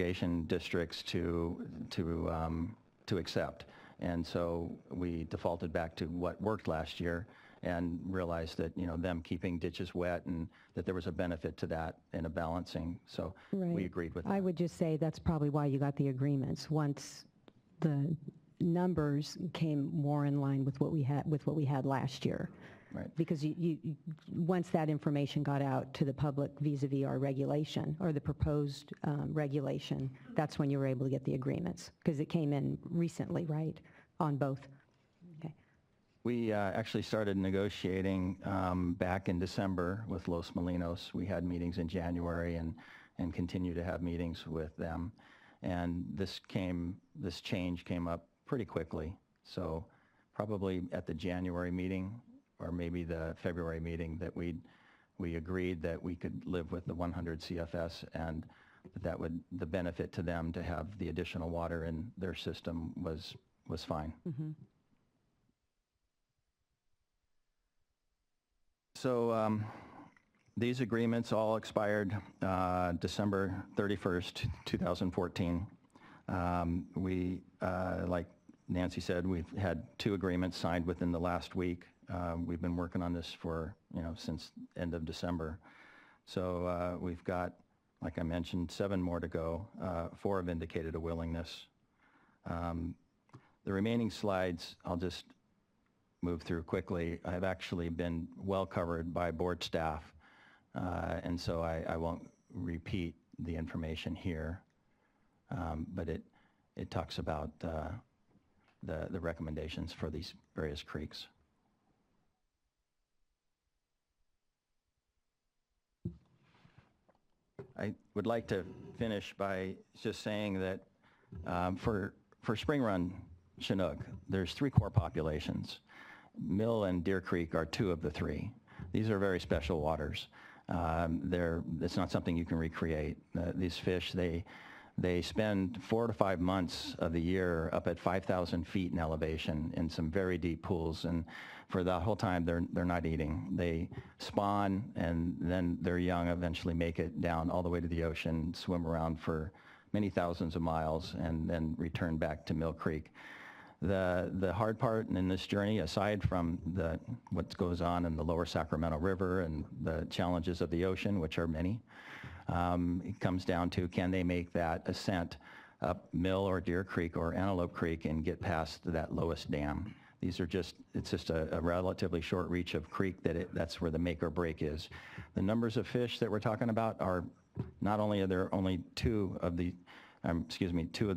irrigation districts to accept. And so we defaulted back to what worked last year and realized that, you know, them keeping ditches wet and that there was a benefit to that in a balancing. So we agreed with that. I would just say that's probably why you got the agreements. Once the numbers came more in line with what we had last year. Right. Because once that information got out to the public vis-a-vis our regulation or the proposed regulation, that's when you were able to get the agreements, because it came in recently, right, on both. Okay. We actually started negotiating back in December with Los Molinos. We had meetings in January and continue to have meetings with them. And this change came up pretty quickly. So probably at the January meeting, or maybe the February meeting, that we agreed that we could live with the 100 CFS, and that the benefit to them to have the additional water in their system was fine. Mm-hmm. So these agreements all expired December 31st, 2014. We, like Nancy said, we've had 2 agreements signed within the last week. We've been working on this for, since end of December. So we've got, like I mentioned, 7 more to go. 4 have indicated a willingness. The remaining slides, I'll just move through quickly. I've actually been well covered by board staff, and so I won't repeat the information here, but it talks about the recommendations for these various creeks. I would like to finish by just saying that for Spring Run Chinook, there's 3 core populations. Mill and Deer Creek are 2 of the 3. These are very special waters. It's not something you can recreate. These fish, they spend 4 to 5 months of the year up at 5,000 feet in elevation in some very deep pools, and for that whole time they're not eating. They spawn, and then their young eventually make it down all the way to the ocean, swim around for many thousands of miles, and then return back to Mill Creek. The hard part in this journey, aside from what goes on in the lower Sacramento River and the challenges of the ocean, which are many, it comes down to, can they make that ascent up Mill or Deer Creek or Antelope Creek and get past that lowest dam? It's just a relatively short reach of creek that's where the make or break is. The numbers of fish that we're talking about are, not only are there only 2 of the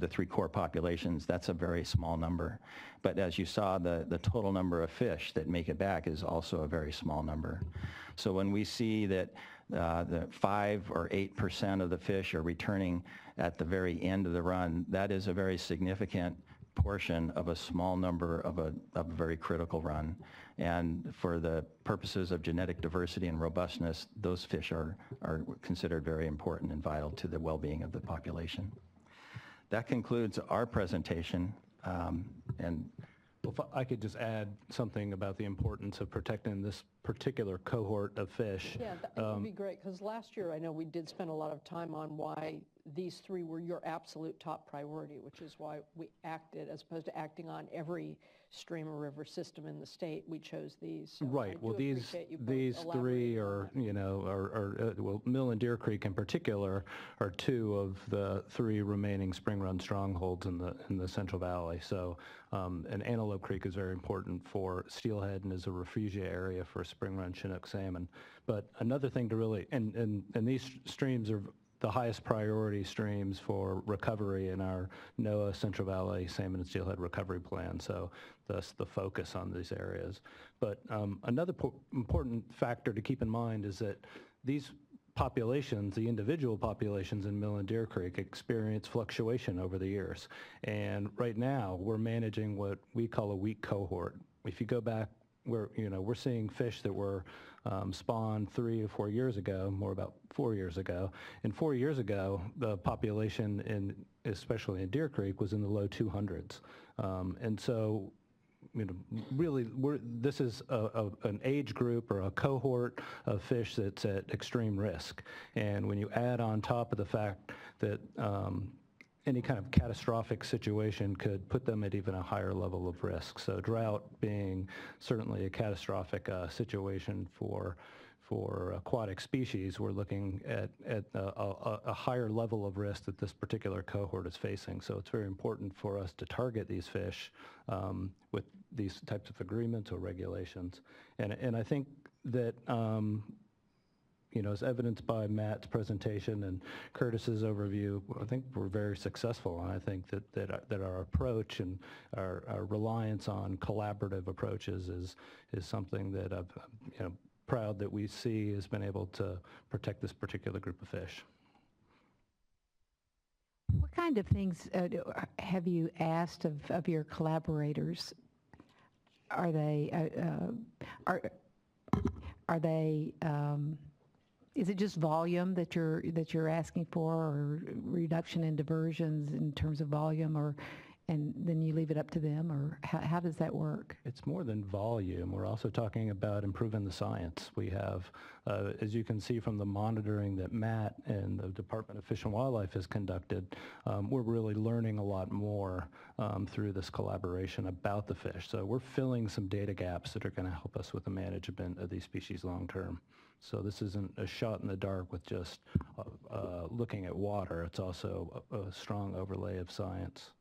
3 core populations, that's a very small number. But as you saw, the total number of fish that make it back is also a very small number. So when we see that the 5 or 8% of the fish are returning at the very end of the run, that is a very significant portion of a small number of a very critical run. And for the purposes of genetic diversity and robustness, those fish are considered very important and vital to the well-being of the population. That concludes our presentation. And well, if I could just add something about the importance of protecting this particular cohort of fish. Yeah, that would be great, because last year I know we did spend a lot of time on why these 3 were your absolute top priority, which is why we acted, as opposed to acting on every stream or river system in the state, we chose these. So right. Well, these 3 are, well, Mill and Deer Creek in particular are 2 of the 3 remaining spring run strongholds in the Central Valley. So, and Antelope Creek is very important for steelhead and is a refugia area for spring run Chinook salmon. But another thing to really, and these streams are the highest priority streams for recovery in our NOAA Central Valley Salmon and Steelhead Recovery Plan, so thus the focus on these areas. But another important factor to keep in mind is that these populations, the individual populations in Mill and Deer Creek, experience fluctuation over the years. And right now, we're managing what we call a weak cohort. If you go back, we're seeing fish that were spawned 3 to 4 years ago, more about 4 years ago. And 4 years ago, the population, especially in Deer Creek, was in the low 200s. And so really, this is an age group or a cohort of fish that's at extreme risk. And when you add on top of the fact that any kind of catastrophic situation could put them at even a higher level of risk. So drought being certainly a catastrophic situation for aquatic species, we're looking at a higher level of risk that this particular cohort is facing. So it's very important for us to target these fish with these types of agreements or regulations. And I think that as evidenced by Matt's presentation and Curtis's overview, I think we're very successful. And I think that our approach and our reliance on collaborative approaches is something that I'm proud that we see has been able to protect this particular group of fish. What kind of things have you asked of your collaborators? Are they is it just volume that you're asking for, or reduction in diversions in terms of volume, and then you leave it up to them, or how does that work? It's more than volume. We're also talking about improving the science. We have, as you can see from the monitoring that Matt and the Department of Fish and Wildlife has conducted, we're really learning a lot more through this collaboration about the fish. So we're filling some data gaps that are going to help us with the management of these species long term. So this isn't a shot in the dark with just looking at water. It's also a strong overlay of science.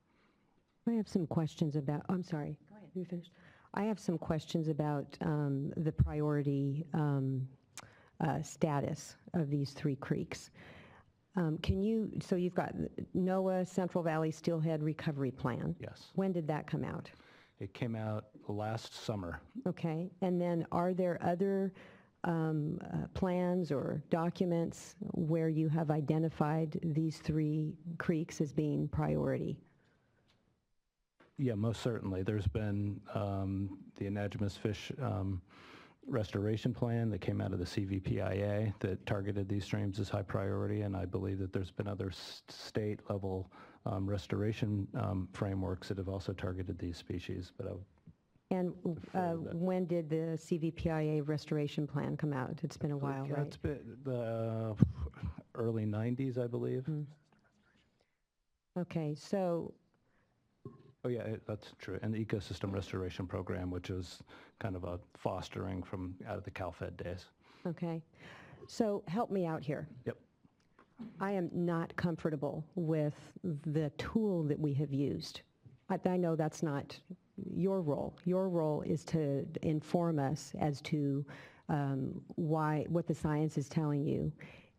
I have some questions about, I'm sorry. Go ahead. You finished? I have some questions about the priority status of these three creeks. So you've got NOAA Central Valley Steelhead Recovery Plan. Yes. When did that come out? It came out last summer. Okay. And then are there other plans or documents where you have identified these three creeks as being priority? Yeah, most certainly. There's been the anadromous fish restoration plan that came out of the CVPIA that targeted these streams as high priority, and I believe that there's been other state-level restoration frameworks that have also targeted these species. But And when did the CVPIA restoration plan come out? It's been a while, right? It's been the early 90s, I believe. Okay, so... Oh yeah, that's true. And the ecosystem restoration program, which is kind of a fostering from out of the CalFed days. Okay, so help me out here. Yep. I am not comfortable with the tool that we have used. I know that's not your role. Your role is to inform us as to what the science is telling you,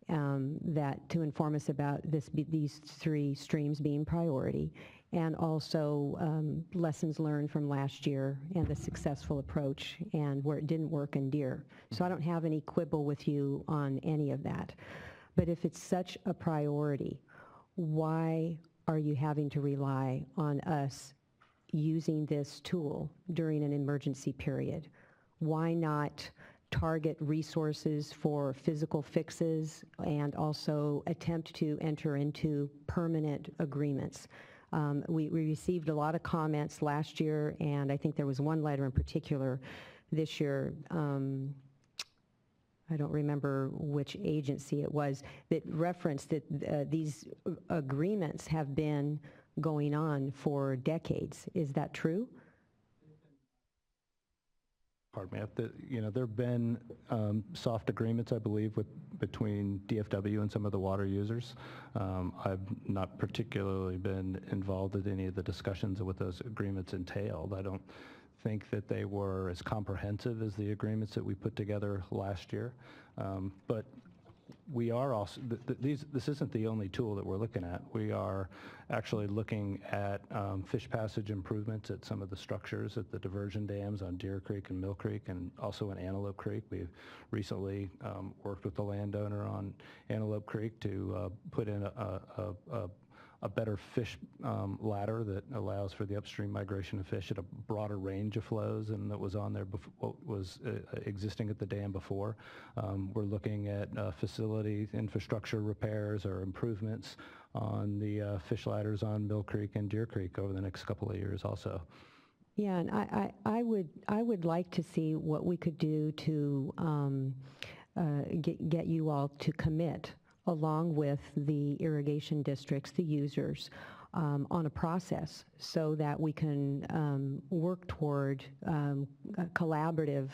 that to inform us about these three streams being priority, and also lessons learned from last year and the successful approach and where it didn't work in deer. So I don't have any quibble with you on any of that. But if it's such a priority, why are you having to rely on us using this tool during an emergency period? Why not target resources for physical fixes and also attempt to enter into permanent agreements? We received a lot of comments last year, and I think there was one letter in particular this year, I don't remember which agency it was, that referenced that these agreements have been going on for decades. Is that true? Pardon me. There have been soft agreements, I believe, between DFW and some of the water users. I've not particularly been involved in any of the discussions of what those agreements entailed. I don't think that they were as comprehensive as the agreements that we put together last year. But we are also, this isn't the only tool that we're looking at. We are actually looking at fish passage improvements at some of the structures at the diversion dams on Deer Creek and Mill Creek, and also in Antelope Creek. We've recently worked with the landowner on Antelope Creek to put in a better fish ladder that allows for the upstream migration of fish at a broader range of flows than that was on there before, what was existing at the dam before. We're looking at facility infrastructure repairs or improvements on the fish ladders on Mill Creek and Deer Creek over the next couple of years also. Yeah, and I would like to see what we could do to get you all to commit, along with the irrigation districts, the users, on a process so that we can work toward a collaborative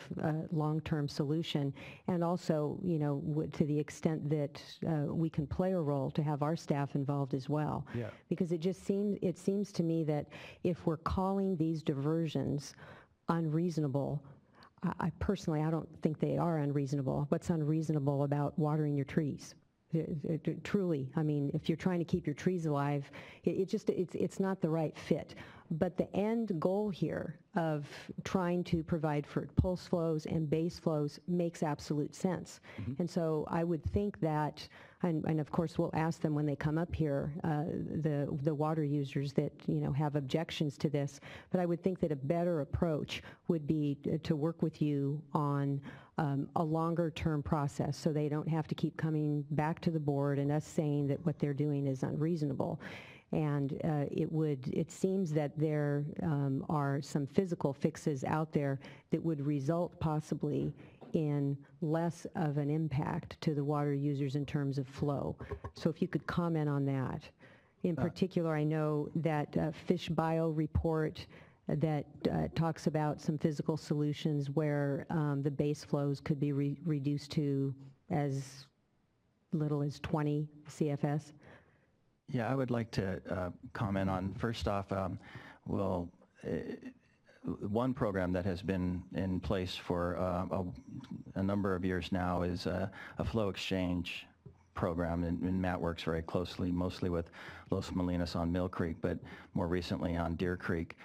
long-term solution, and also, you know, to the extent that we can play a role to have our staff involved as well. Yeah. Because it seems to me that if we're calling these diversions unreasonable, I personally, I don't think they are unreasonable. What's unreasonable about watering your trees? Truly, I mean, if you're trying to keep your trees alive, it's not the right fit. But the end goal here of trying to provide for pulse flows and base flows makes absolute sense. And so I would think that, and of course we'll ask them when they come up here, the water users that, you know, have objections to this, but I would think that a better approach would be to work with you on a longer term process, so they don't have to keep coming back to the board and us saying that what they're doing is unreasonable. And it seems that there are some physical fixes out there that would result possibly in less of an impact to the water users in terms of flow. So if you could comment on that. In particular, I know that Fish Bio report that talks about some physical solutions where the base flows could be reduced to as little as 20 CFS. Yeah, I would like to comment on, first off, one program that has been in place for a number of years now is a flow exchange program, and Matt works very closely, mostly with Los Molinos on Mill Creek, but more recently on Deer Creek.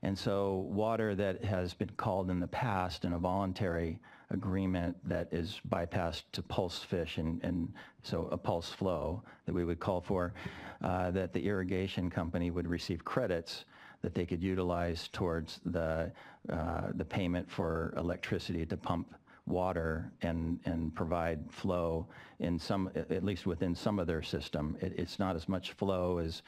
And so water that has been called in the past in a voluntary agreement that is bypassed to pulse fish, and so a pulse flow that we would call for, that the irrigation company would receive credits that they could utilize towards the payment for electricity to pump water and provide flow in some, at least within some of their system. It's not as much flow as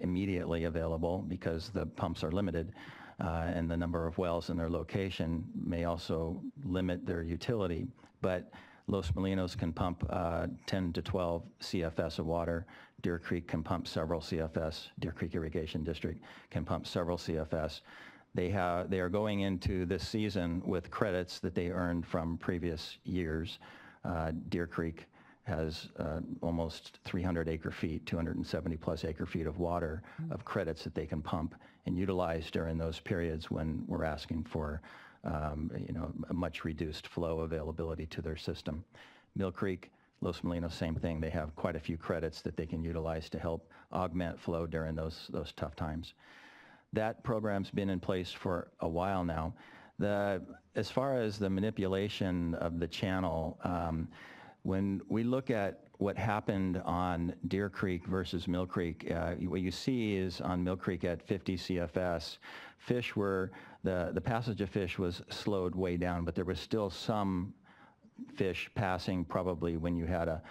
immediately available because the pumps are limited, and the number of wells in their location may also limit their utility. But Los Molinos can pump 10 to 12 CFS of water. Deer Creek can pump several CFS. Deer Creek Irrigation District can pump several CFS. They are going into this season with credits that they earned from previous years. Deer Creek has almost 300 acre feet, 270 plus acre feet of water of credits that they can pump and utilize during those periods when we're asking for you know, a much reduced flow availability to their system. Mill Creek, Los Molinos, same thing. They have quite a few credits that they can utilize to help augment flow during those tough times. That program's been in place for a while now. As far as the manipulation of the channel, when we look at what happened on Deer Creek versus Mill Creek, what you see is on Mill Creek at 50 CFS, the passage of fish was slowed way down, but there was still some fish passing probably when you had a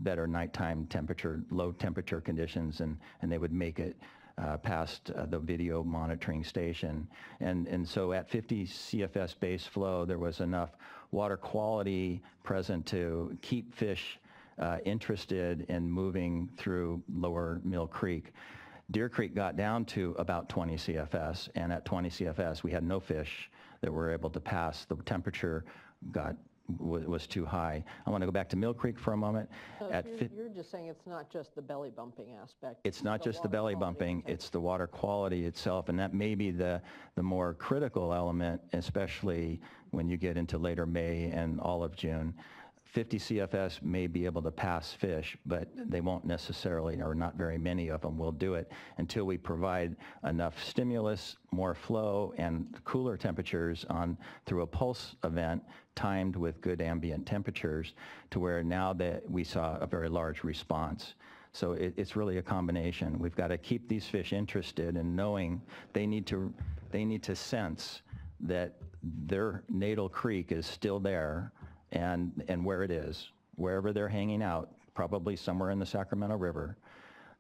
better nighttime temperature, low temperature conditions, and they would make it past the video monitoring station. And so at 50 CFS base flow, there was enough water quality present to keep fish interested in moving through lower Mill Creek. Deer Creek got down to about 20 CFS, and at 20 CFS, we had no fish that were able to pass. The temperature was too high. I want to go back to Mill Creek for a moment. So you're just saying it's not just the belly bumping aspect. It's not just the belly bumping, it's the water quality itself, and that may be the more critical element, especially when you get into later May and all of June. 50 CFS may be able to pass fish, but they won't necessarily, or not very many of them will do it until we provide enough stimulus, more flow, and cooler temperatures through a pulse event timed with good ambient temperatures, to where now that we saw a very large response. So it's really a combination. We've got to keep these fish interested in knowing they need to sense that their natal creek is still there, and where it is, wherever they're hanging out, probably somewhere in the Sacramento River,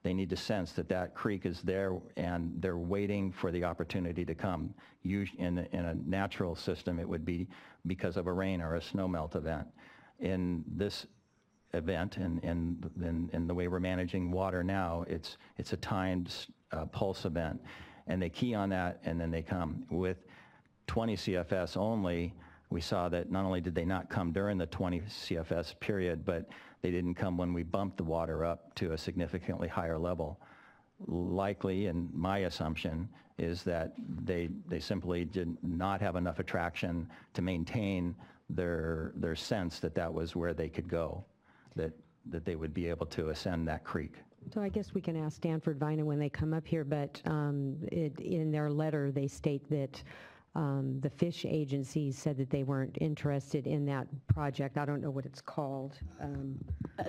They need to sense that that creek is there and they're waiting for the opportunity to come. In a natural system, it would be because of a rain or a snowmelt event. In this event and the way we're managing water now, it's a timed pulse event. And they key on that and then they come. With 20 CFS only, we saw that not only did they not come during the 20 CFS period, but they didn't come when we bumped the water up to a significantly higher level. Likely, and my assumption, is that they simply did not have enough attraction to maintain their sense that that was where they could go, that they would be able to ascend that creek. So I guess we can ask Stanford Vina when they come up here, but in their letter they state that the fish agencies said that they weren't interested in that project. I don't know what it's called.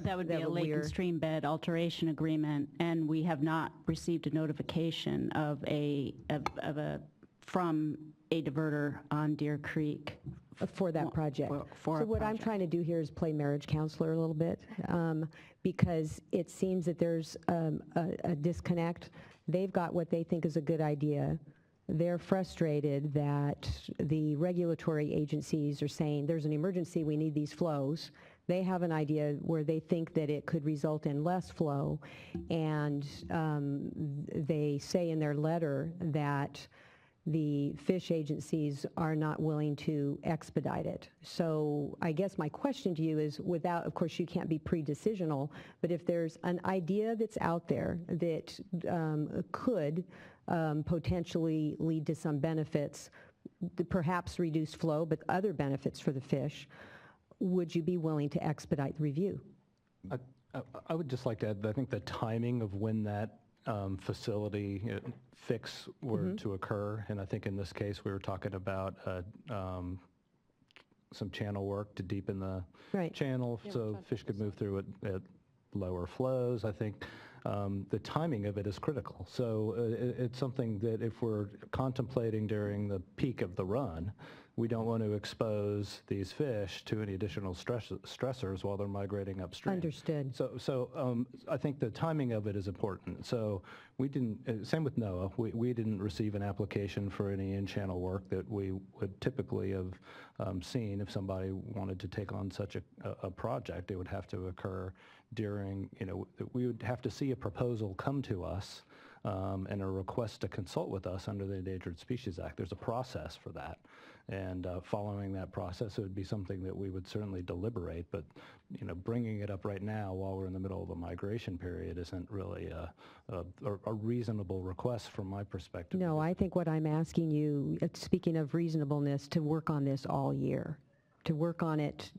That would be a lake and stream bed alteration agreement, and we have not received a notification from a diverter on Deer Creek. For that project. For so what I'm trying to do here is play marriage counselor a little bit, because it seems that there's a disconnect. They've got what they think is a good idea. They're frustrated that the regulatory agencies are saying there's an emergency, we need these flows. They have an idea where they think that it could result in less flow, and they say in their letter that the fish agencies are not willing to expedite it. So I guess my question to you is, without, of course you can't be pre-decisional, but if there's an idea that's out there that could potentially lead to some benefits, perhaps reduced flow, but other benefits for the fish, would you be willing to expedite the review? I would just like to add, I think the timing of when that facility fix were to occur, and I think in this case we were talking about some channel work to deepen the channel so fish could move through it at lower flows. I think the timing of it is critical. So it's something that if we're contemplating during the peak of the run, we don't want to expose these fish to any additional stressors while they're migrating upstream. Understood. So I think the timing of it is important. So we didn't, same with NOAA, we didn't receive an application for any in-channel work that we would typically have seen. If somebody wanted to take on such a project, it would have to occur during, we would have to see a proposal come to us and a request to consult with us under the Endangered Species Act. There's a process for that. And following that process, it would be something that we would certainly deliberate, but bringing it up right now while we're in the middle of a migration period isn't really a reasonable request from my perspective. No, I think what I'm asking you, speaking of reasonableness, to work on this all year. To work on it,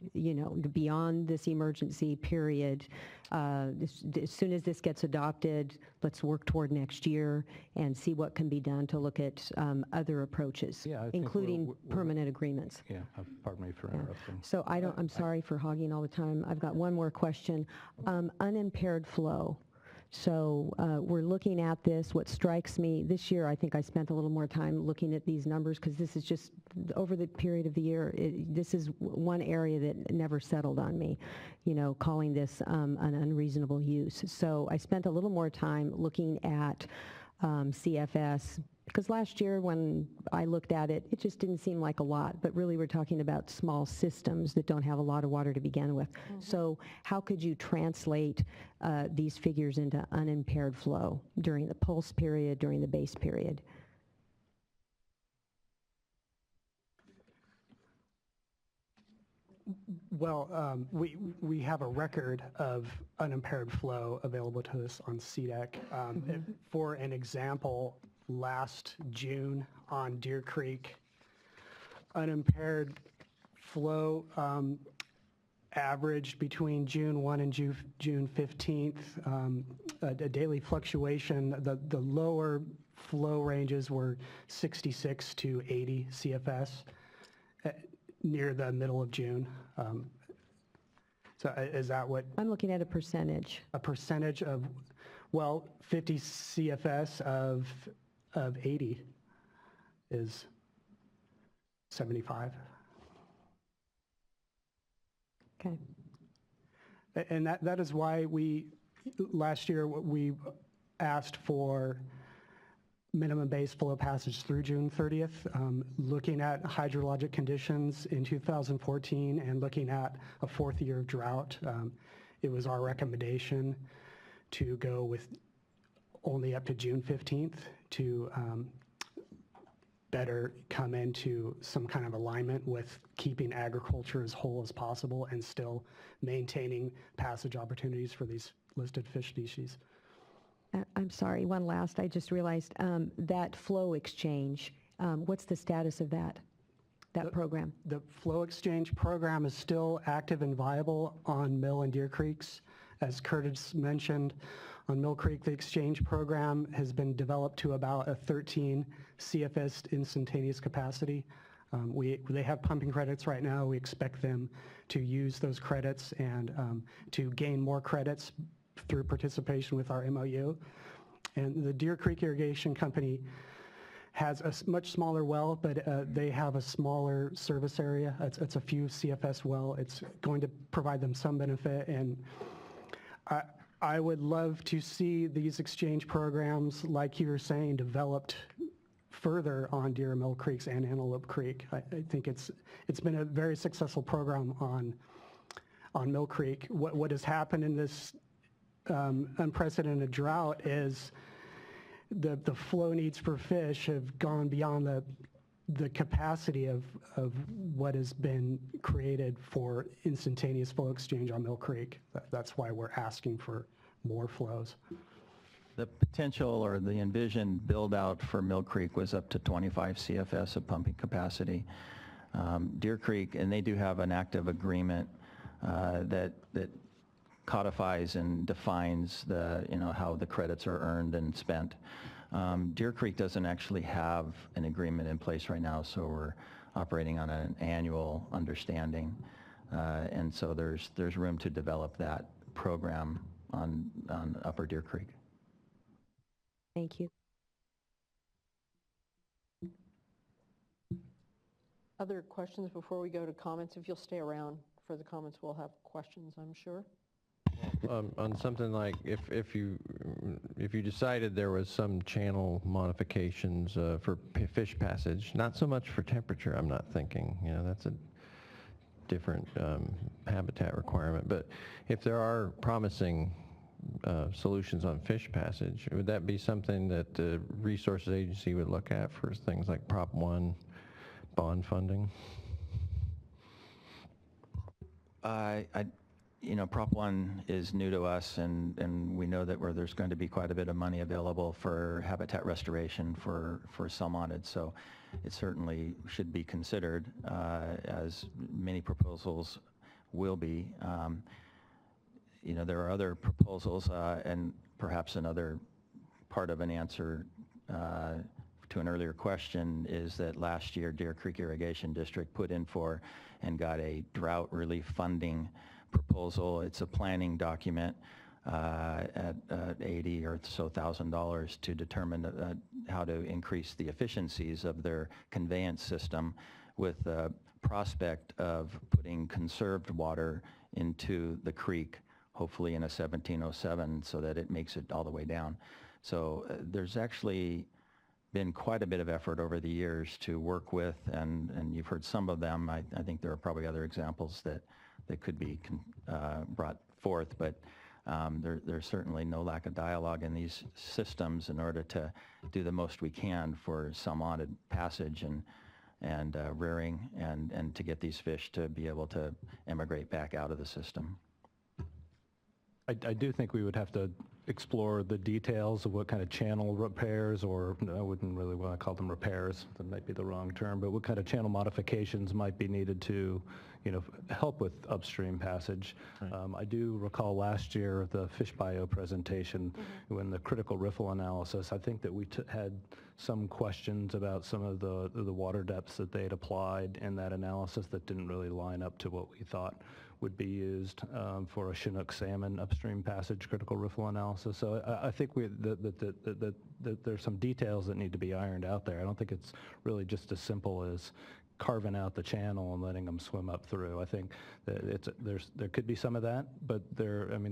beyond this emergency period. As soon as this gets adopted, let's work toward next year and see what can be done to look at other approaches, including permanent agreements. Yeah, pardon me for interrupting. So I'm sorry for hogging all the time. I've got one more question. Unimpaired flow. So we're looking at this. What strikes me this year, I think I spent a little more time looking at these numbers because this is just over the period of the year. This is one area that never settled on me, calling this an unreasonable use. So I spent a little more time looking at CFS, because last year when I looked at it, it just didn't seem like a lot, but really we're talking about small systems that don't have a lot of water to begin with. So how could you translate these figures into unimpaired flow during the pulse period, during the base period? Well, we have a record of unimpaired flow available to us on CDEC. For an example, last June on Deer Creek, unimpaired flow averaged between June 1 and June 15th. A daily fluctuation, the lower flow ranges were 66 to 80 CFS near the middle of June. So is that what? I'm looking at a percentage. A percentage of, well, 50 CFS of 80 is 75. Okay. And that is why last year we asked for minimum base flow passage through June 30th, looking at hydrologic conditions in 2014 and looking at a fourth year of drought. It was our recommendation to go with only up to June 15th to better come into some kind of alignment with keeping agriculture as whole as possible and still maintaining passage opportunities for these listed fish species. I'm sorry, one last, I just realized that flow exchange, what's the status of that program? The flow exchange program is still active and viable on Mill and Deer Creeks. As Curtis mentioned, on Mill Creek, the exchange program has been developed to about a 13 CFS instantaneous capacity. They have pumping credits right now. We expect them to use those credits and to gain more credits through participation with our MOU. And the Deer Creek Irrigation Company has a much smaller well, but they have a smaller service area. It's a few CFS well. It's going to provide them some benefit, and I would love to see these exchange programs, like you were saying, developed further on Deer and Mill Creeks and Antelope Creek. I think it's been a very successful program on Mill Creek. What has happened in this unprecedented drought is the flow needs for fish have gone beyond the capacity of what has been created for instantaneous flow exchange on Mill Creek. That's why we're asking for more flows. The potential or the envisioned build-out for Mill Creek was up to 25 CFS of pumping capacity. Deer Creek, and they do have an active agreement that codifies and defines how the credits are earned and spent. Deer Creek doesn't actually have an agreement in place right now, so we're operating on an annual understanding, and so there's room to develop that program on Upper Deer Creek. Thank you. Other questions before we go to comments? If you'll stay around for the comments, we'll have questions, I'm sure. On something like if you decided there was some channel modifications for fish passage, not so much for temperature, I'm not thinking, that's a different habitat requirement, but if there are promising solutions on fish passage, would that be something that the Resources Agency would look at for things like Prop 1 bond funding? Prop 1 is new to us, and we know that there's going to be quite a bit of money available for habitat restoration for salmonid, so it certainly should be considered, as many proposals will be. There are other proposals, and perhaps another part of an answer to an earlier question is that last year Deer Creek Irrigation District put in for and got a drought relief funding proposal. It's a planning document at $80,000 or so to determine how to increase the efficiencies of their conveyance system with the prospect of putting conserved water into the creek, hopefully in a 1707, so that it makes it all the way down. So there's actually been quite a bit of effort over the years to work with, and you've heard some of them. I think there are probably other examples that could be brought forth, but there's certainly no lack of dialogue in these systems in order to do the most we can for salmonid passage and rearing and to get these fish to be able to emigrate back out of the system. I do think we would have to explore the details of what kind of channel repairs, or I wouldn't really want to call them repairs, that might be the wrong term, but what kind of channel modifications might be needed to help with upstream passage. Right. I do recall last year the fish bio presentation, when the critical riffle analysis, I think that we had some questions about some of the water depths that they had applied in that analysis that didn't really line up to what we thought would be used for a Chinook salmon upstream passage critical riffle analysis. So I think that there's some details that need to be ironed out there. I don't think it's really just as simple as carving out the channel and letting them swim up through. I think that there could be some of that, but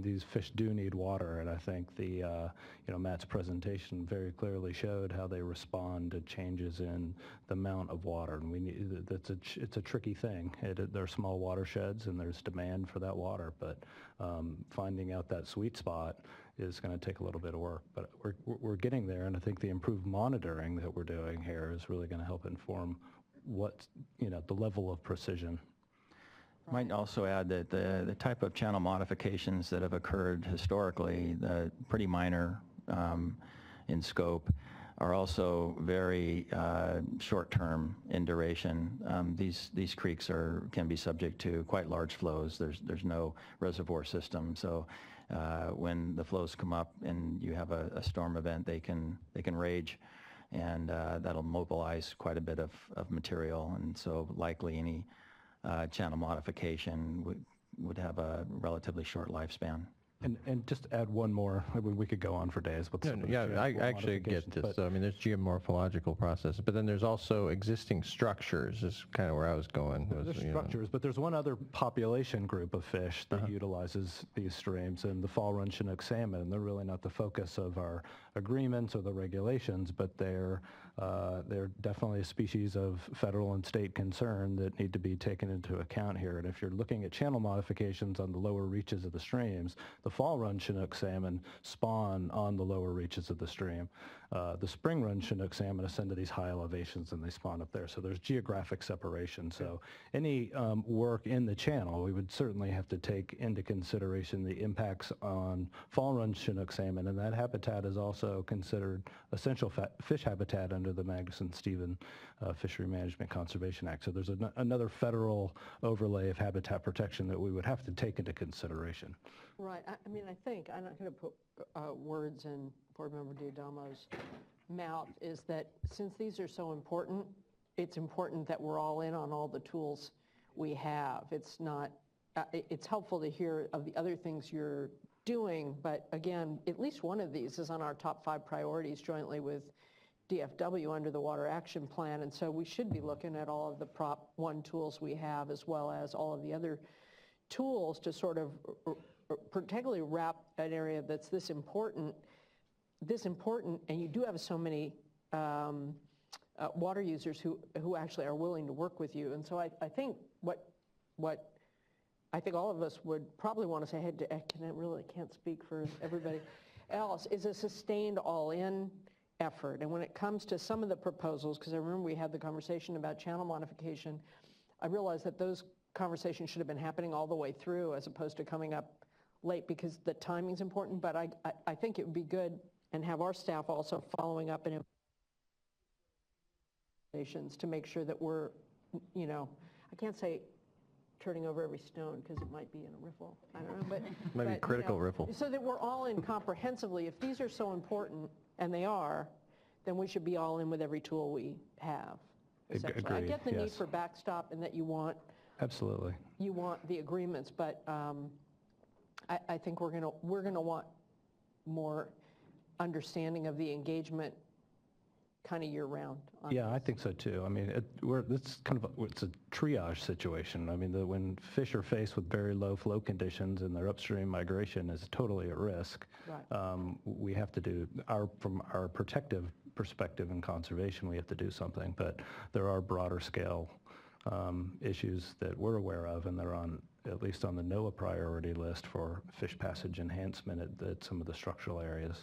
these fish do need water, and I think Matt's presentation very clearly showed how they respond to changes in the amount of water, and it's a tricky thing. There are small watersheds, and there's demand for that water, but finding out that sweet spot is going to take a little bit of work, but we're getting there, and I think the improved monitoring that we're doing here is really going to help inform what, the level of precision. Might also add that the type of channel modifications that have occurred historically, pretty minor in scope, are also very short-term in duration. These creeks can be subject to quite large flows. There's no reservoir system, so when the flows come up and you have a storm event, they can rage, and that'll mobilize quite a bit of material, and so likely any channel modification would have a relatively short lifespan. And just add one more. We could go on for days with some of the Yeah, I actually get this. So, there's geomorphological processes, but then there's also existing structures is kind of where I was going. There's structures, but there's one other population group of fish that utilizes these streams, and the fall Run Chinook salmon. They're really not the focus of our agreements or the regulations, but they're definitely a species of federal and state concern that need to be taken into account here. And if you're looking at channel modifications on the lower reaches of the streams, the fall Run Chinook salmon spawn on the lower reaches of the stream. The spring Run Chinook salmon ascend to these high elevations and they spawn up there. So there's geographic separation. So any work in the channel, we would certainly have to take into consideration the impacts on fall Run Chinook salmon, and that habitat is also considered essential fish habitat under the Magnuson-Stevens Fishery Management Conservation Act. So there's another federal overlay of habitat protection that we would have to take into consideration. Right. I think, I'm not going to put words in Board Member D'Adamo's mouth, is that since these are so important, it's important that we're all in on all the tools we have. It's not, it's helpful to hear of the other things you're doing, but again, at least one of these is on our top 5 priorities jointly with DFW under the Water Action Plan, and so we should be looking at all of the Prop 1 tools we have as well as all of the other tools to sort of particularly wrap an area that's this important, and you do have so many water users who actually are willing to work with you. And so I think what I think all of us would probably want to say, hey, I can't speak for everybody else, is a sustained all-in effort. And when it comes to some of the proposals, because I remember we had the conversation about channel modification, I realized that those conversations should have been happening all the way through as opposed to coming up late because the timing's important, but I think it would be good and have our staff also following up in to make sure that we're, I can't say turning over every stone because it might be in a riffle. I don't know, but maybe critical riffle. So that we're all in comprehensively. If these are so important, and they are, then we should be all in with every tool we have. Agreed, I get the need yes. for backstop and that you want the agreements, but I think we're gonna want more understanding of the engagement kind of year-round. Yeah, I think so too. It's kind of it's a triage situation. When fish are faced with very low flow conditions and their upstream migration is totally at risk, right. We have to do from our protective perspective in conservation, we have to do something. But there are broader scale issues that we're aware of, and they're at least on the NOAA priority list for fish passage enhancement at some of the structural areas.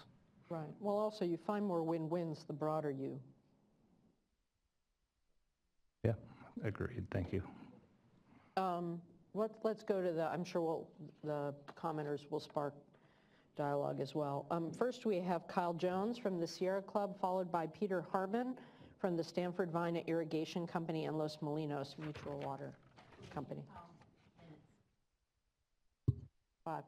Right. Well, also, you find more win-wins the broader you. Yeah, agreed. Thank you. Let's go to I'm sure the commenters will spark dialogue as well. First, we have Kyle Jones from the Sierra Club, followed by Peter Harbin from the Stanford Vina Irrigation Company and Los Molinos Mutual Water Company. 5.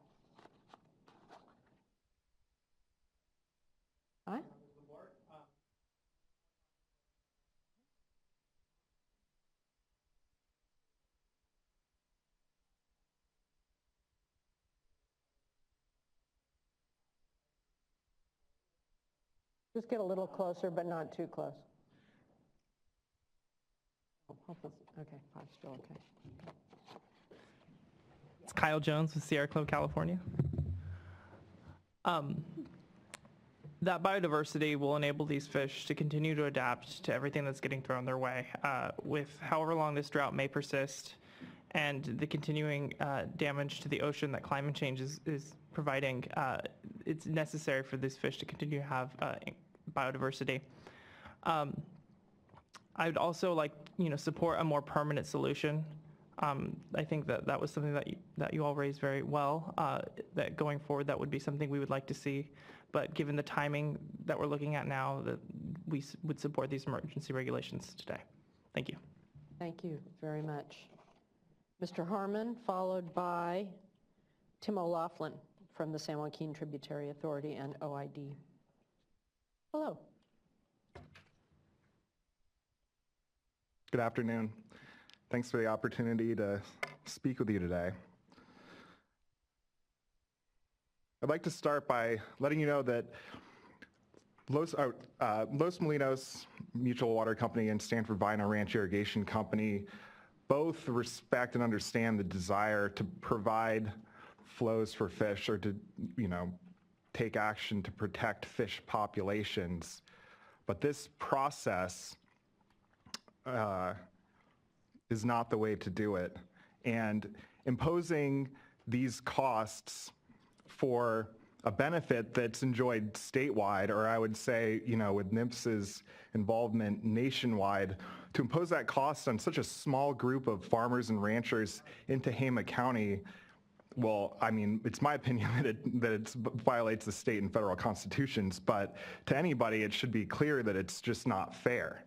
Aye? Just get a little closer, but not too close. Okay, 5 still okay. It's Kyle Jones with Sierra Club, California. That biodiversity will enable these fish to continue to adapt to everything that's getting thrown their way. With however long this drought may persist and the continuing damage to the ocean that climate change is providing, it's necessary for these fish to continue to have biodiversity. I'd also like, support a more permanent solution. I think that was something that you all raised very well, that going forward that would be something we would like to see. But given the timing that we're looking at now, that we would support these emergency regulations today. Thank you. Thank you very much. Mr. Harmon, followed by Tim O'Laughlin from the San Joaquin Tributary Authority and OID. Hello. Good afternoon. Thanks for the opportunity to speak with you today. I'd like to start by letting you know that Los Molinos Mutual Water Company and Stanford Vino Ranch Irrigation Company both respect and understand the desire to provide flows for fish, or to, take action to protect fish populations. But this process is not the way to do it. And imposing these costs for a benefit that's enjoyed statewide, or I would say, with NMFS's involvement nationwide, to impose that cost on such a small group of farmers and ranchers in Tehama County, well, I mean, it's my opinion that it violates the state and federal constitutions, but to anybody, it should be clear that it's just not fair.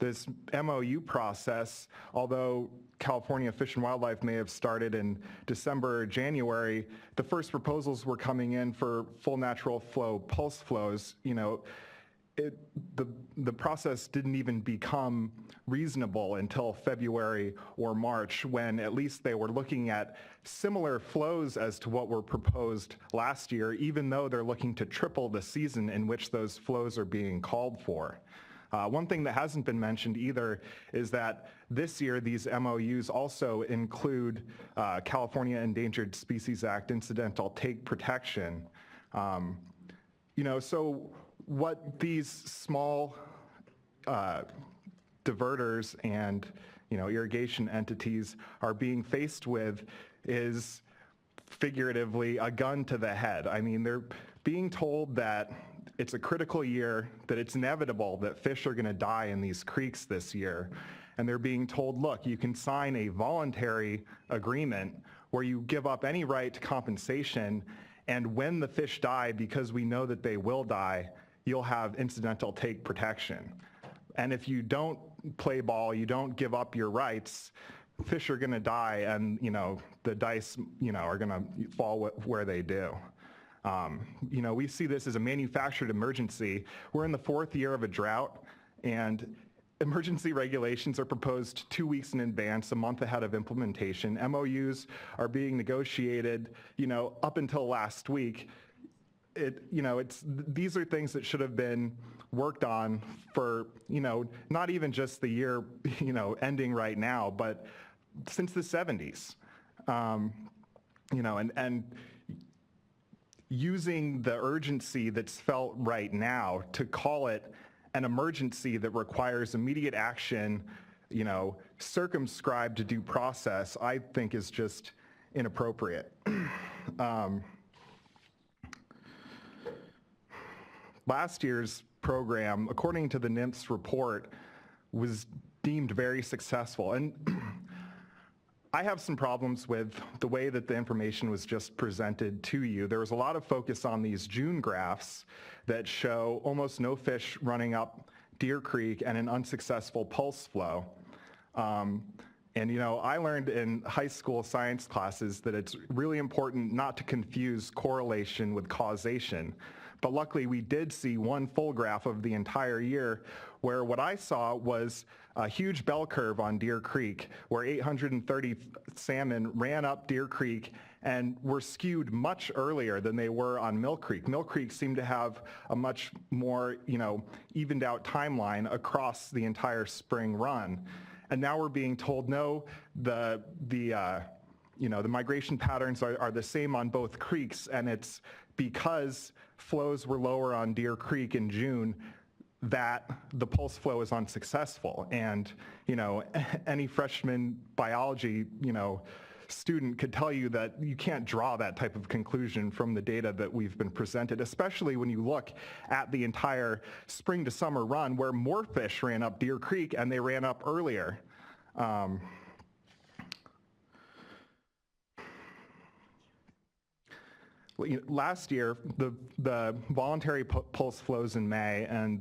This MOU process, although California Fish and Wildlife may have started in December or January, the first proposals were coming in for full natural flow pulse flows. The process didn't even become reasonable until February or March, when at least they were looking at similar flows as to what were proposed last year, even though they're looking to triple the season in which those flows are being called for. One thing that hasn't been mentioned either is that this year these MOUs also include California Endangered Species Act incidental take protection. So what these small diverters and irrigation entities are being faced with is figuratively a gun to the head. I mean, they're being told that it's a critical year, that it's inevitable that fish are going to die in these creeks this year. And they're being told, look, you can sign a voluntary agreement where you give up any right to compensation, and when the fish die, because we know that they will die, you'll have incidental take protection. And if you don't play ball, you don't give up your rights, fish are going to die, and the dice are going to fall where they do. We see this as a manufactured emergency. We're in the 4th year of a drought, and emergency regulations are proposed 2 weeks in advance, a month ahead of implementation. MOUs are being negotiated, up until last week. These are things that should have been worked on for, not even just the year, ending right now, but since the 70s. And using the urgency that's felt right now to call it an emergency that requires immediate action, circumscribed to due process, I think is just inappropriate. Last year's program, according to the NMFS report, was deemed very successful. And I have some problems with the way that the information was just presented to you. There was a lot of focus on these June graphs that show almost no fish running up Deer Creek and an unsuccessful pulse flow. I learned in high school science classes that it's really important not to confuse correlation with causation. But luckily, we did see one full graph of the entire year where what I saw was a huge bell curve on Deer Creek where 830 salmon ran up Deer Creek and were skewed much earlier than they were on Mill Creek. Mill Creek seemed to have a much more, evened out timeline across the entire spring run. And now we're being told, no, the migration patterns are the same on both creeks, and it's because flows were lower on Deer Creek in June that the pulse flow is unsuccessful. And, any freshman biology, student could tell you that you can't draw that type of conclusion from the data that we've been presented, especially when you look at the entire spring to summer run where more fish ran up Deer Creek and they ran up earlier. Last year, the voluntary pulse flows in May and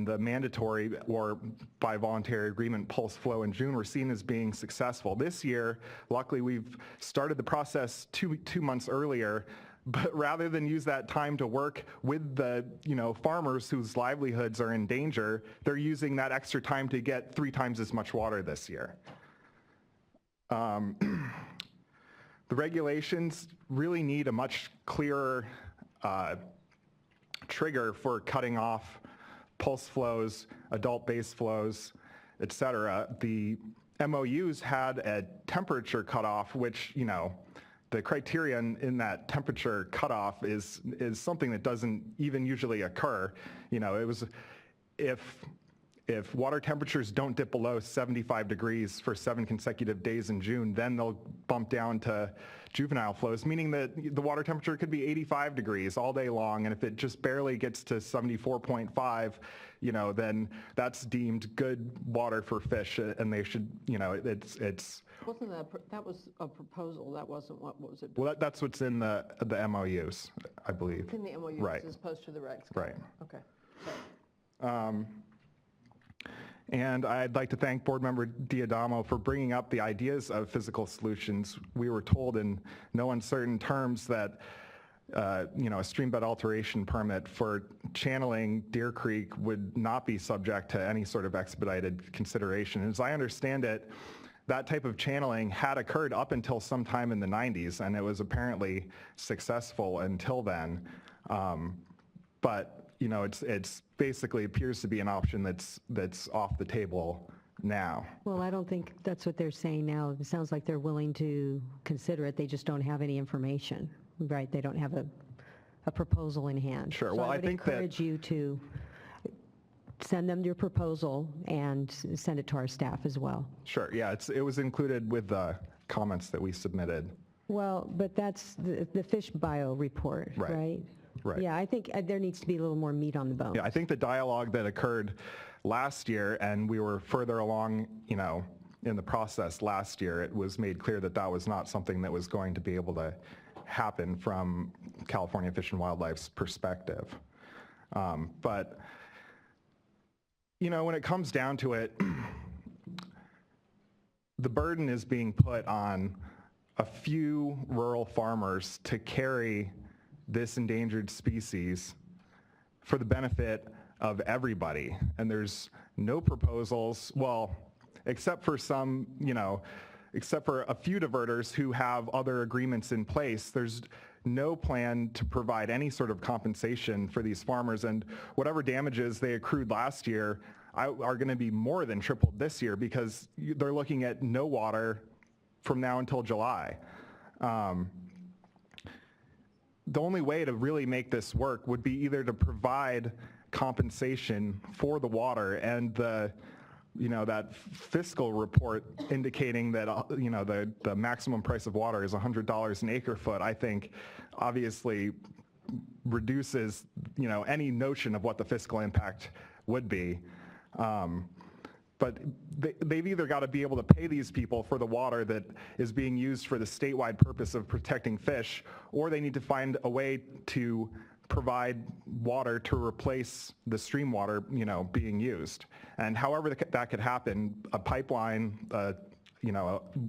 the mandatory or by voluntary agreement pulse flow in June were seen as being successful. This year, luckily, we've started the process two months earlier, but rather than use that time to work with the farmers whose livelihoods are in danger, they're using that extra time to get 3 times as much water this year. The regulations really need a much clearer trigger for cutting off pulse flows, adult base flows, et cetera. The MOUs had a temperature cutoff, which, the criterion in that temperature cutoff is something that doesn't even usually occur. It was if water temperatures don't dip below 75 degrees for 7 consecutive days in June, then they'll bump down to juvenile flows, meaning that the water temperature could be 85 degrees all day long, and if it just barely gets to 74.5, then that's deemed good water for fish, and they should, it's... Wasn't that was a proposal, that wasn't what was it? Well, that's what's in the MOUs, I believe. It's in the MOUs right. As opposed to the regs. Right. Okay. Sorry. And I'd like to thank Board Member Diadamo for bringing up the ideas of physical solutions. We were told in no uncertain terms that, a streambed alteration permit for channeling Deer Creek would not be subject to any sort of expedited consideration. As I understand it, that type of channeling had occurred up until sometime in the 90s, and it was apparently successful until then. But it's basically appears to be an option that's off the table now. Well, I don't think that's what they're saying now. It sounds like they're willing to consider it. They just don't have any information, right? They don't have a proposal in hand. Sure. So Well, I would encourage you to send them your proposal and send it to our staff as well. Sure. Yeah, it was included with the comments that we submitted. Well, but that's the fish bio report, right? Right. Yeah, I think there needs to be a little more meat on the bone. Yeah, I think the dialogue that occurred last year, and we were further along, in the process last year, it was made clear that that was not something that was going to be able to happen from California Fish and Wildlife's perspective. But, when it comes down to it, the burden is being put on a few rural farmers to carry this endangered species for the benefit of everybody. And there's no proposals, well, except for some, except for a few diverters who have other agreements in place, there's no plan to provide any sort of compensation for these farmers. And whatever damages they accrued last year are going to be more than tripled this year because they're looking at no water from now until July. The only way to really make this work would be either to provide compensation for the water and that fiscal report indicating that, the maximum price of water is $100 an acre foot, I think obviously reduces, any notion of what the fiscal impact would be. But they've either got to be able to pay these people for the water that is being used for the statewide purpose of protecting fish, or they need to find a way to provide water to replace the stream water, being used. And however that could happen, a pipeline,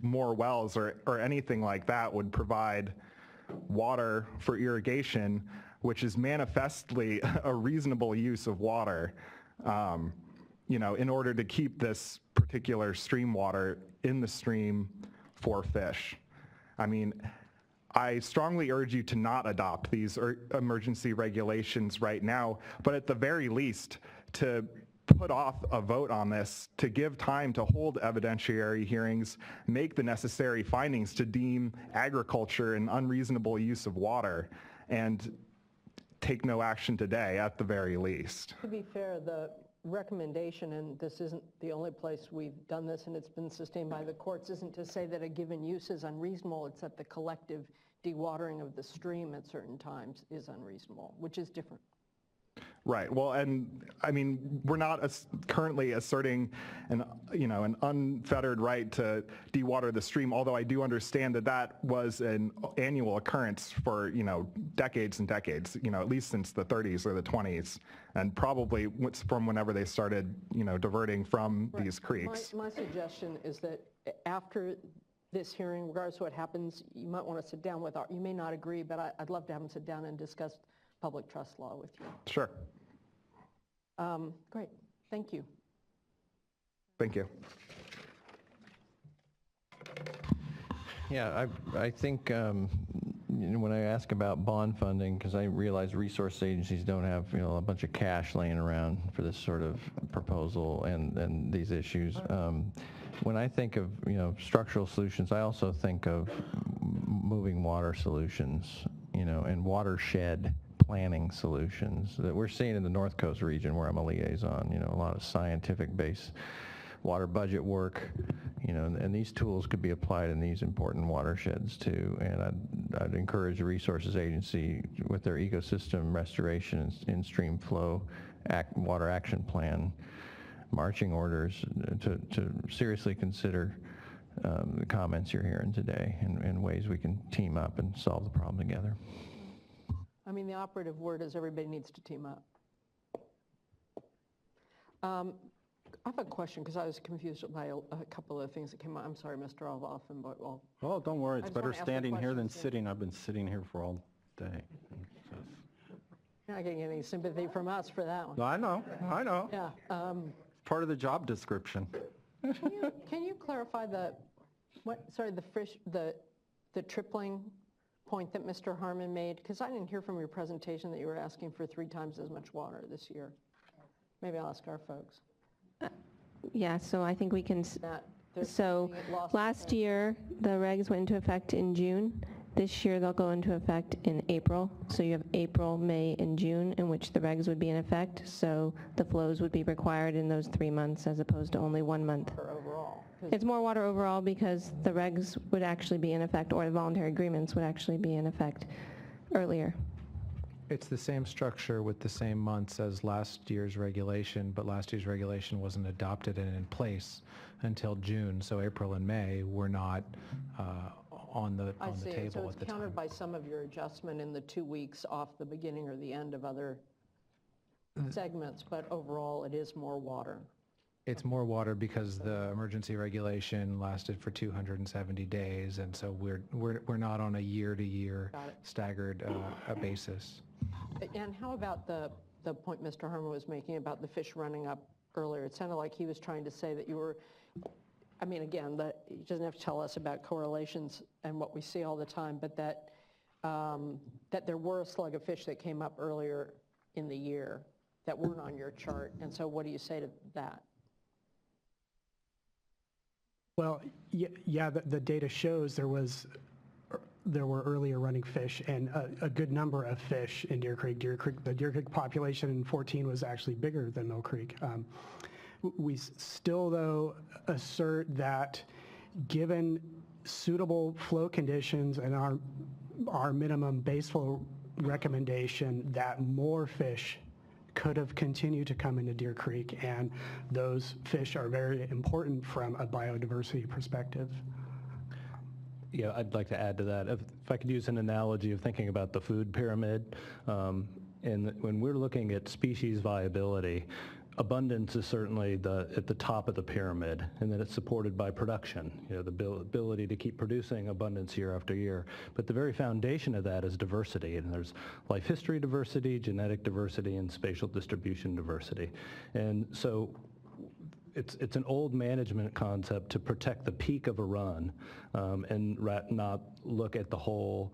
more wells or anything like that would provide water for irrigation which is manifestly a reasonable use of water, in order to keep this particular stream water in the stream for fish. I mean, I strongly urge you to not adopt these emergency regulations right now, but at the very least, to put off a vote on this, to give time to hold evidentiary hearings, make the necessary findings to deem agriculture an unreasonable use of water, and take no action today at the very least. To be fair, the recommendation, and this isn't the only place we've done this and it's been sustained by the courts, isn't to say that a given use is unreasonable, it's that the collective dewatering of the stream at certain times is unreasonable, which is different. Right. Well, and I mean, we're not currently asserting an unfettered right to dewater the stream, although I do understand that that was an annual occurrence for, decades and decades, at least since the 30s or the 20s, and probably from whenever they started, diverting from these creeks. My suggestion is that after this hearing, regardless of what happens, you might want to sit down with you may not agree, but I'd love to have them sit down and discuss public trust law with you. Sure. Great. Thank you. Thank you. Yeah, I think when I ask about bond funding, because I realize resource agencies don't have a bunch of cash laying around for this sort of proposal and these issues. When I think of structural solutions, I also think of moving water solutions, and watershed planning solutions that we're seeing in the North Coast region where I'm a liaison, a lot of scientific-based water budget work, and these tools could be applied in these important watersheds too. And I'd encourage the Resources Agency with their ecosystem restoration and stream flow water action plan marching orders to seriously consider the comments you're hearing today and ways we can team up and solve the problem together. I mean, the operative word is everybody needs to team up. I have a question because I was confused by a couple of things that came up. I'm sorry, Mr. OLaughlin, but Oh, don't worry. It's better standing here than questions. sitting. I've been sitting here for all day. You're not getting any sympathy from us for that one. No, I know. Yeah. Part of the job description. Can you clarify the tripling point that Mr. Harmon made? Because I didn't hear from your presentation that you were asking for 3 times as much water this year. Maybe I'll ask our folks. Yeah, so I think we can, There's so something that lost last year, the regs went into effect in June. This year, they'll go into effect in April. So you have April, May, and June in which the regs would be in effect. So the flows would be required in those 3 months as opposed to only 1 month. for overall. It's more water overall because the regs would actually be in effect, or the voluntary agreements would actually be in effect earlier. It's the same structure with the same months as last year's regulation, but last year's regulation wasn't adopted and in place until June. So April and May were not on the I see. table So at it's the time. countered by some of your adjustment in the 2 weeks off the beginning or the end of other segments, but overall it is more water. It's more water because the emergency regulation lasted for 270 days, and so we're not on a year-to-year Got it. staggered basis. And how about the point Mr. Harmon was making about the fish running up earlier? It sounded like he was trying to say that you were, I mean, again, that he doesn't have to tell us about correlations and what we see all the time, but that that there were a slug of fish that came up earlier in the year that weren't on your chart. And so what do you say to that? Well, yeah, the data shows there were earlier running fish and a good number of fish in Deer Creek. The Deer Creek population in 14 was actually bigger than Mill Creek. We still, though, assert that given suitable flow conditions and our minimum base flow recommendation, that more fish could have continued to come into Deer Creek, and those fish are very important from a biodiversity perspective. Yeah, I'd like to add to that. If I could use an analogy of thinking about the food pyramid, and when we're looking at species viability, abundance is certainly at the top of the pyramid, and then it's supported by production, the ability to keep producing abundance year after year. But the very foundation of that is diversity, and there's life history diversity, genetic diversity, and spatial distribution diversity. And so it's an old management concept to protect the peak of a run and not look at the whole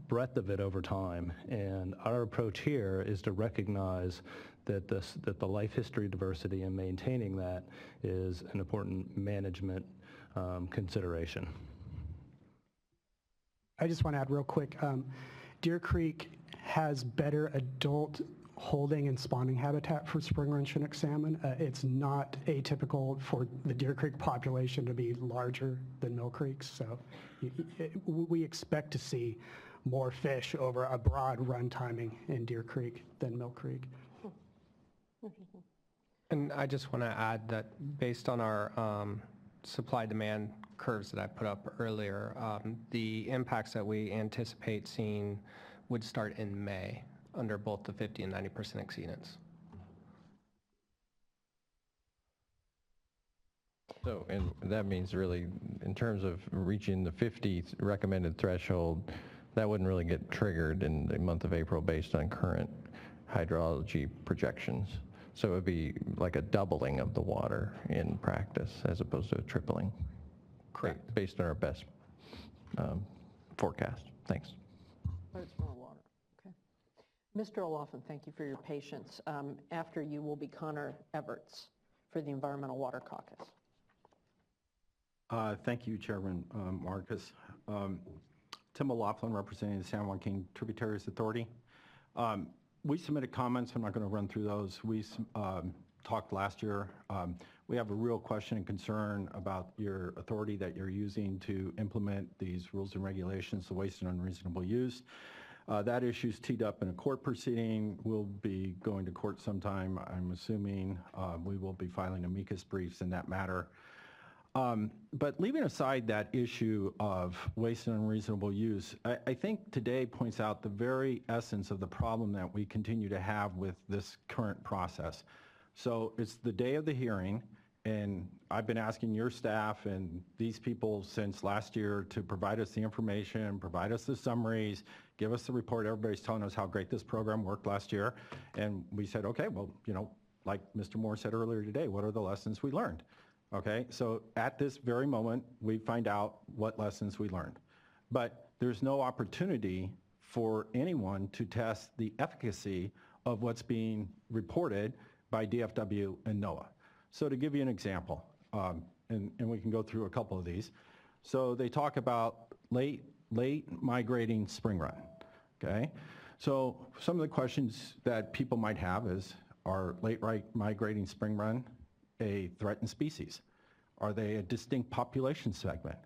breadth of it over time. And our approach here is to recognize that the life history diversity and maintaining that is an important management consideration. I just want to add real quick, Deer Creek has better adult holding and spawning habitat for spring run Chinook salmon. It's not atypical for the Deer Creek population to be larger than Mill Creek's, so we expect to see more fish over a broad run timing in Deer Creek than Mill Creek. And I just want to add that based on our supply-demand curves that I put up earlier, the impacts that we anticipate seeing would start in May under both the 50 and 90% exceedance. So, and that means really, in terms of reaching the 50 recommended threshold, that wouldn't really get triggered in the month of April based on current hydrology projections. So it would be like a doubling of the water in practice as opposed to a tripling. Correct. Based on our best forecast. Thanks. But it's more water. Okay. Mr. O'Laughlin, thank you for your patience. After you will be Connor Everts for the Environmental Water Caucus. Thank you, Chairman Marcus. Tim O'Laughlin, representing the San Joaquin Tributaries Authority. We submitted comments. I'm not going to run through those. We talked last year. We have a real question and concern about your authority that you're using to implement these rules and regulations, the waste and unreasonable use. That issue's teed up in a court proceeding. We'll be going to court sometime, I'm assuming. We will be filing amicus briefs in that matter. But leaving aside that issue of waste and unreasonable use, I think today points out the very essence of the problem that we continue to have with this current process. So it's the day of the hearing, and I've been asking your staff and these people since last year to provide us the information, provide us the summaries, give us the report. Everybody's telling us how great this program worked last year. And we said, okay, well, like Mr. Moore said earlier today, what are the lessons we learned? Okay, so at this very moment, we find out what lessons we learned. But there's no opportunity for anyone to test the efficacy of what's being reported by DFW and NOAA. So to give you an example, and we can go through a couple of these. So they talk about late migrating spring run, okay? So some of the questions that people might have is, are late migrating spring run a threatened species? Are they a distinct population segment?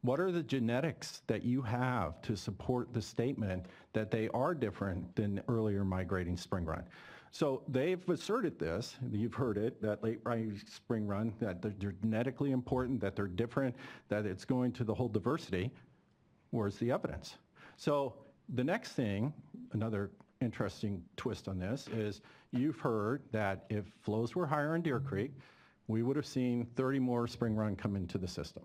What are the genetics that you have to support the statement that they are different than earlier migrating spring run? So they've asserted this, you've heard it, that late spring run, that they're genetically important, that they're different, that it's going to the whole diversity. Where's the evidence? So the next thing, another interesting twist on this, is you've heard that if flows were higher in Deer Creek, we would have seen 30 more spring run come into the system,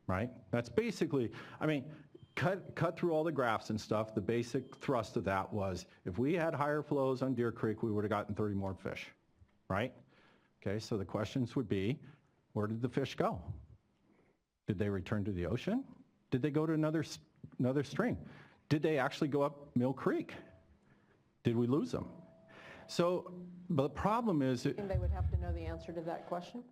right? That's basically, I mean, cut through all the graphs and stuff, the basic thrust of that was, if we had higher flows on Deer Creek, we would have gotten 30 more fish, right? Okay, so the questions would be, where did the fish go? Did they return to the ocean? Did they go to another stream? Did they actually go up Mill Creek? Did we lose them? So, but the problem is... They would have to know the answer to that question?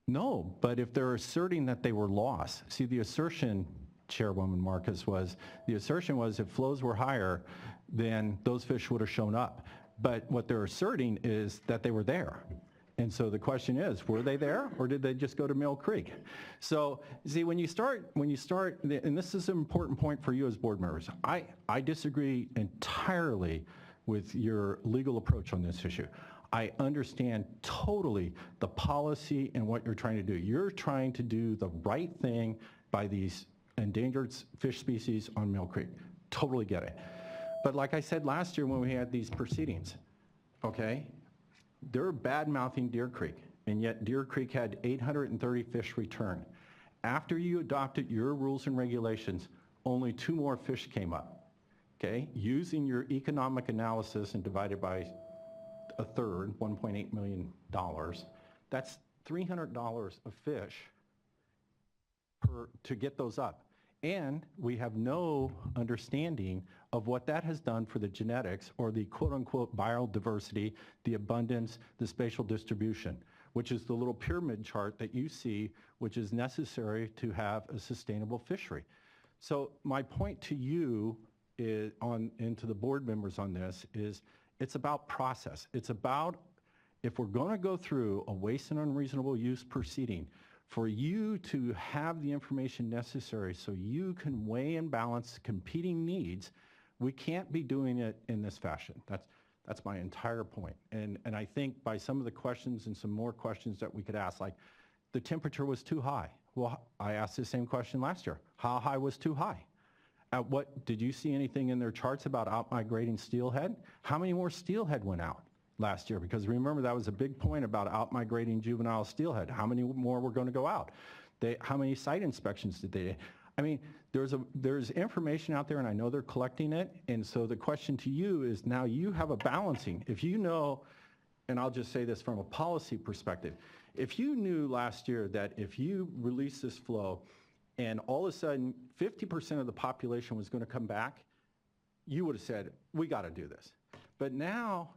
No, but if they're asserting that they were lost, see the assertion, Chairwoman Marcus, was, the assertion was if flows were higher, then those fish would have shown up. But what they're asserting is that they were there. And so the question is, were they there or did they just go to Mill Creek? So, see, when you start, and this is an important point for you as board members, I disagree entirely with your legal approach on this issue. I understand totally the policy and what you're trying to do. You're trying to do the right thing by these endangered fish species on Mill Creek. Totally get it. But like I said last year when we had these proceedings, okay, They're bad-mouthing Deer Creek, and yet Deer Creek had 830 fish return. After you adopted your rules and regulations, only 2 more fish came up, okay? Using your economic analysis and divided by a third, $1.8 million, that's $300 a fish to get those up. And we have no understanding of what that has done for the genetics or the quote-unquote biodiversity, the abundance, the spatial distribution, which is the little pyramid chart that you see, which is necessary to have a sustainable fishery. So my point to you is and to the board members on this is it's about process. It's about, if we're going to go through a waste and unreasonable use proceeding, for you to have the information necessary so you can weigh and balance competing needs, we can't be doing it in this fashion. That's my entire point. And I think by some of the questions and some more questions that we could ask, like the temperature was too high. Well, I asked the same question last year. How high was too high? Did you see anything in their charts about out-migrating steelhead? How many more steelhead went out last year? Because remember, that was a big point about out-migrating juvenile steelhead. How many more were going to go out? How many site inspections did they do? I mean, there's information out there, and I know they're collecting it, and so the question to you is now you have a balancing. If you know, and I'll just say this from a policy perspective, if you knew last year that if you release this flow and all of a sudden 50% of the population was going to come back, you would have said, we got to do this. But now,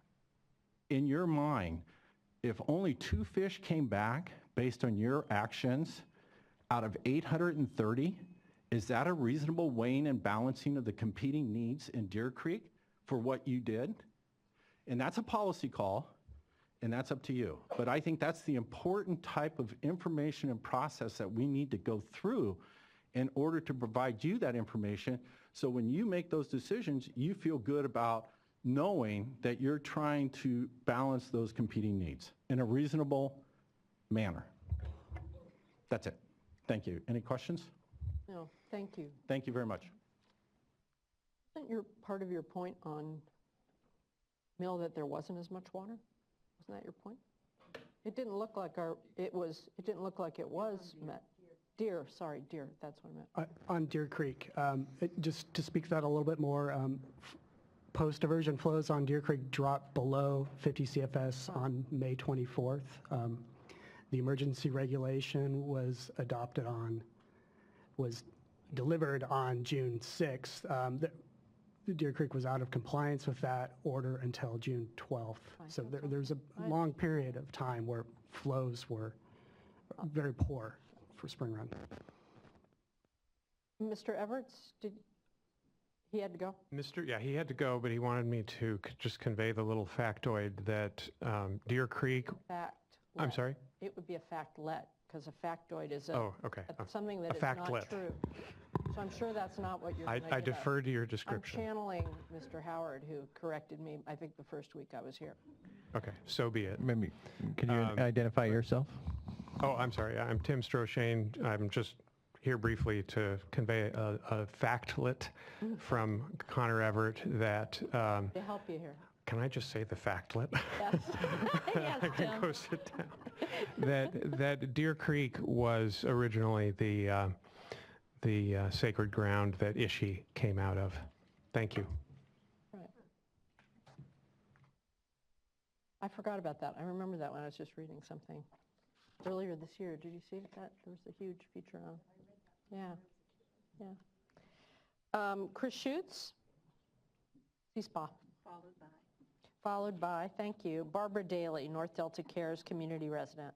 in your mind, if only 2 fish came back based on your actions out of 830, is that a reasonable weighing and balancing of the competing needs in Deer Creek for what you did? And that's a policy call, and that's up to you. But I think that's the important type of information and process that we need to go through in order to provide you that information, so when you make those decisions, you feel good about knowing that you're trying to balance those competing needs in a reasonable manner. That's it. Thank you. Any questions? No, thank you. Thank you very much. Isn't your part of your point on Mill that there wasn't as much water? Wasn't that your point? It didn't look like it was met. Deer, sorry, Deer, that's what I meant. On Deer Creek, just to speak to that a little bit more, post-diversion flows on Deer Creek dropped below 50 CFS on May 24th. The emergency regulation was delivered on June 6th. The Deer Creek was out of compliance with that order until June 12th. So there's a long period of time where flows were very poor for spring run. Mr. Everts, he had to go? Yeah, he had to go, but he wanted me to just convey the little factoid that Deer Creek... I'm sorry? It would be a factlet, because a factoid is something that is not true. So I'm sure that's not what you're going to I defer to your description. I'm channeling Mr. Howard, who corrected me, I think, the first week I was here. Okay, so be it. Maybe, can you identify yourself? Oh, I'm sorry. I'm Tim Stroshane. I'm just here briefly to convey a factlet from Connor Everett that... to help you here. Can I just say the factlet? Yes. Yes, I can go sit down. That Deer Creek was originally the sacred ground that Ishi came out of. Thank you. Right. I forgot about that. I remember that when I was just reading something earlier this year. Did you see that? There was a huge feature on. Yeah. Chris Schutz, CSPA. Followed by, thank you, Barbara Daly, North Delta Cares community resident.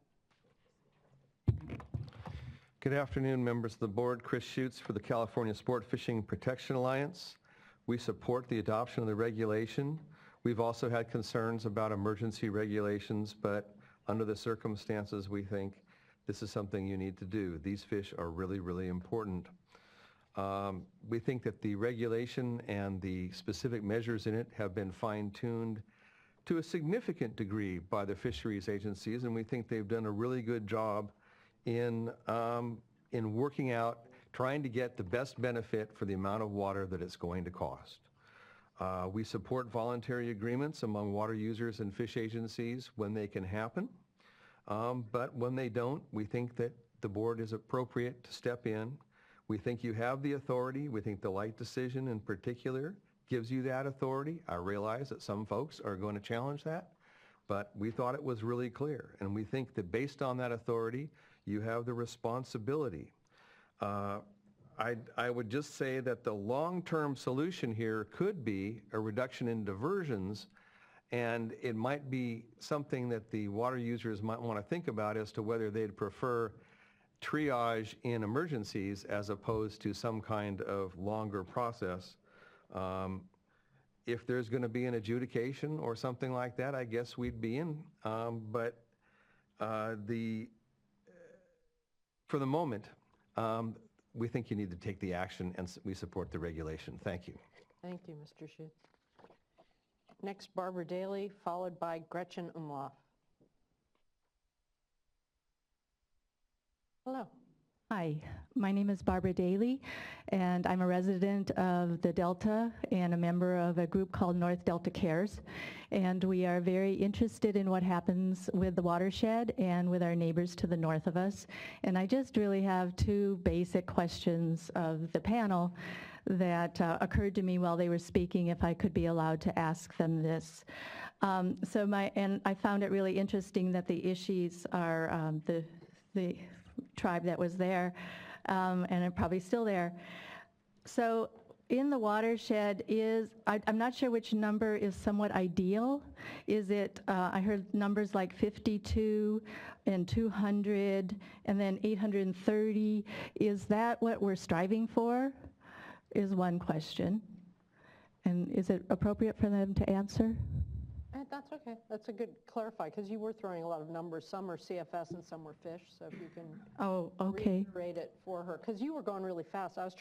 Good afternoon, members of the board. Chris Schutz for the California Sport Fishing Protection Alliance. We support the adoption of the regulation. We've also had concerns about emergency regulations, but under the circumstances, we think this is something you need to do. These fish are really, really important. We think that the regulation and the specific measures in it have been fine-tuned to a significant degree by the fisheries agencies, and we think they've done a really good job in working out, trying to get the best benefit for the amount of water that it's going to cost. We support voluntary agreements among water users and fish agencies when they can happen. But when they don't, we think that the board is appropriate to step in. We think you have the authority. We think the Light decision in particular gives you that authority. I realize that some folks are going to challenge that, but we thought it was really clear. And we think that based on that authority, you have the responsibility. I would just say that the long-term solution here could be a reduction in diversions, and it might be something that the water users might want to think about as to whether they'd prefer triage in emergencies as opposed to some kind of longer process. If there's going to be an adjudication or something like that, I guess we'd be in. But for the moment, we think you need to take the action, and we support the regulation. Thank you. Thank you, Mr. Schutz. Next, Barbara Daly, followed by Gretchen Umlauf. Hello. Hi, my name is Barbara Daly, and I'm a resident of the Delta and a member of a group called North Delta Cares. And we are very interested in what happens with the watershed and with our neighbors to the north of us. And I just really have two basic questions of the panel that occurred to me while they were speaking, if I could be allowed to ask them this. And I found it really interesting that the issues are the tribe that was there, and are probably still there. So in the watershed I'm not sure which number is somewhat ideal. Is it, I heard numbers like 52 and 200 and then 830. Is that what we're striving for? Is one question. And is it appropriate for them to answer? That's okay. That's a good clarify, because you were throwing a lot of numbers. Some are CFS and some were fish. So if you can reiterate it for her, because you were going really fast. I was